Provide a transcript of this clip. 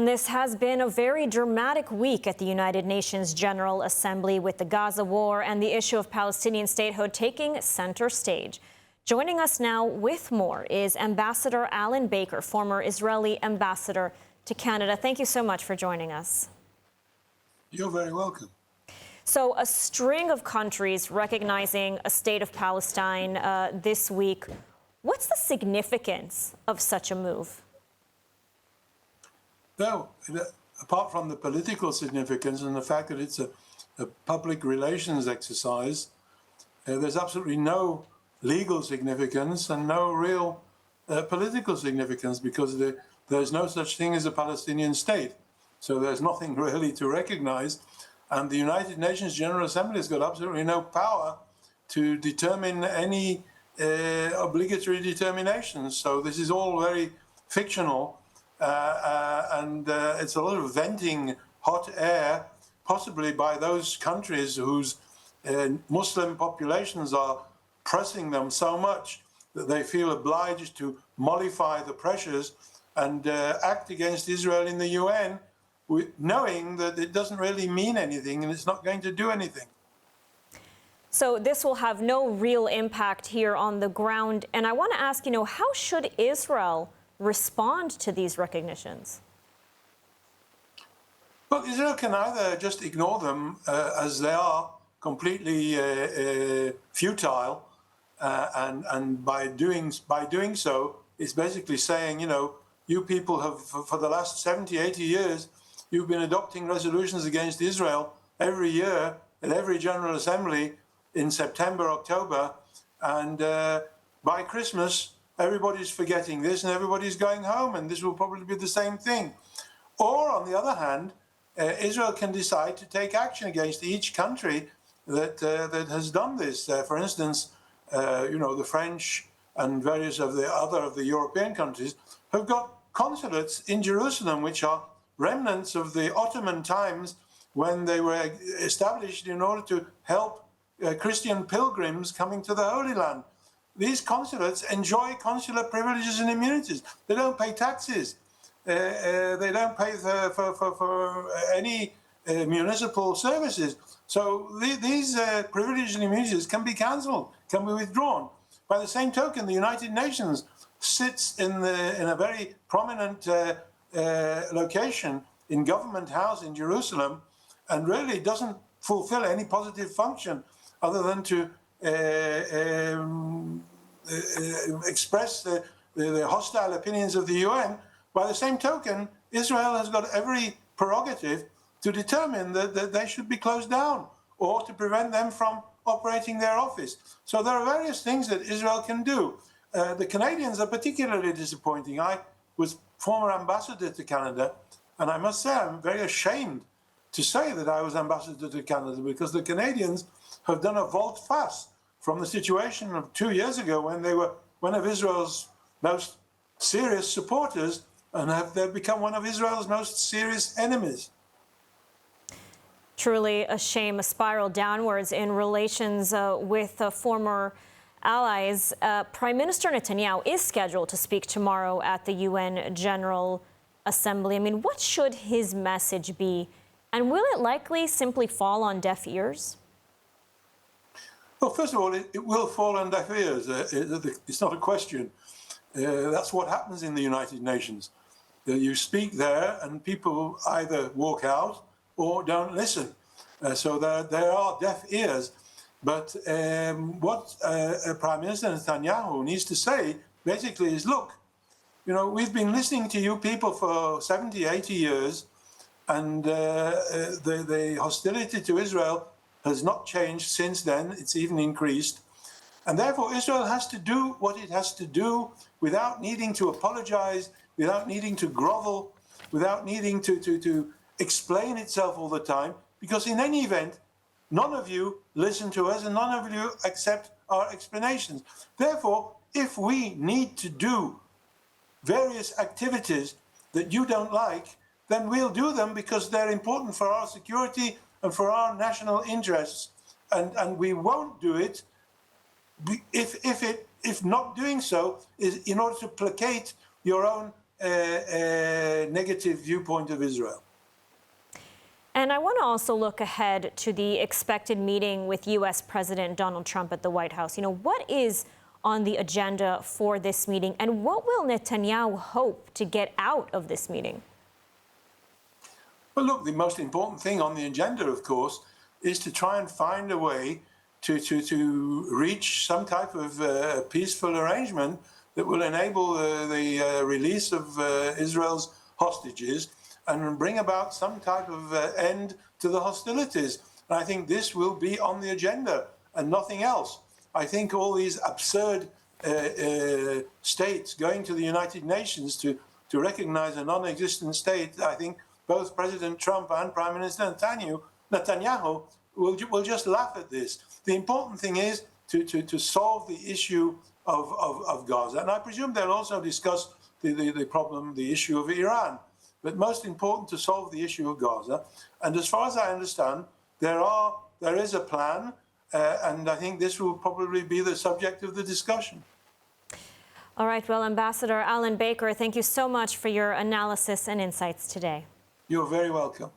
And this has been a very dramatic week at the United Nations General Assembly, with the Gaza war and the issue of Palestinian statehood taking center stage. Joining us now with more is Ambassador Alan Baker, former Israeli ambassador to Canada. Thank you so much for joining us. You're very welcome. So a string of countries recognizing a state of Palestine this week. What's the significance of such a move? No, apart from the political significance and the fact that it's a public relations exercise, there's absolutely no legal significance and no real political significance, because there's no such thing as a Palestinian state. So there's nothing really to recognize. And the United Nations General Assembly has got absolutely no power to determine any obligatory determinations. So this is all very fictional. And it's a lot of venting hot air, possibly by those countries whose Muslim populations are pressing them so much that they feel obliged to mollify the pressures and act against Israel in the UN, knowing that it doesn't really mean anything and it's not going to do anything. So this will have no real impact here on the ground. And I want to ask, how should Israel respond to these recognitions? Well, Israel can either just ignore them as they are, completely futile, and by doing so, it's basically saying, you people have, for the last 70, 80 years, you've been adopting resolutions against Israel every year at every General Assembly in September, October, and by Christmas, everybody's forgetting this and everybody's going home, and this will probably be the same thing. Or, on the other hand, Israel can decide to take action against each country that has done this. For instance, the French and various of the European countries have got consulates in Jerusalem, which are remnants of the Ottoman times when they were established in order to help Christian pilgrims coming to the Holy Land. These consulates enjoy consular privileges and immunities. They don't pay taxes. They don't pay for any municipal services. So these privileges and immunities can be cancelled, can be withdrawn. By the same token, the United Nations sits in a very prominent location in Government House in Jerusalem, and really doesn't fulfill any positive function other than to express the hostile opinions of the UN. By the same token, Israel has got every prerogative to determine that they should be closed down or to prevent them from operating their office. So there are various things that Israel can do. The Canadians are particularly disappointing. I was former ambassador to Canada, and I must say I'm very ashamed to say that I was ambassador to Canada, because the Canadians have done a volte-face from the situation of 2 years ago, when they were one of Israel's most serious supporters, and they've become one of Israel's most serious enemies. Truly a shame, a spiral downwards in relations with former allies. Prime Minister Netanyahu is scheduled to speak tomorrow at the UN General Assembly. I mean, what should his message be? And will it likely simply fall on deaf ears? Well, first of all, it will fall on deaf ears. It's not a question. That's what happens in the United Nations. You speak there and people either walk out or don't listen. So there are deaf ears. But what Prime Minister Netanyahu needs to say basically is, look, we've been listening to you people for 70, 80 years, and the hostility to Israel has not changed since then. It's even increased. And therefore, Israel has to do what it has to do without needing to apologize, without needing to grovel, without needing to explain itself all the time, because in any event, none of you listen to us and none of you accept our explanations. Therefore, if we need to do various activities that you don't like, then we'll do them because they're important for our security and for our national interests. And we won't do it if not doing so is in order to placate your own negative viewpoint of Israel. And I want to also look ahead to the expected meeting with U.S. President Donald Trump at the White House. What is on the agenda for this meeting, and what will Netanyahu hope to get out of this meeting? Well, look, the most important thing on the agenda, of course, is to try and find a way to reach some type of peaceful arrangement that will enable the release of Israel's hostages and bring about some type of end to the hostilities. And I think this will be on the agenda and nothing else. I think all these absurd states going to the United Nations to recognize a non-existent state, I think both President Trump and Prime Minister Netanyahu will just laugh at this. The important thing is to solve the issue of Gaza. And I presume they'll also discuss the issue of Iran. But most important, to solve the issue of Gaza. And as far as I understand, there is a plan, and I think this will probably be the subject of the discussion. All right, well, Ambassador Alan Baker, thank you so much for your analysis and insights today. You're very welcome.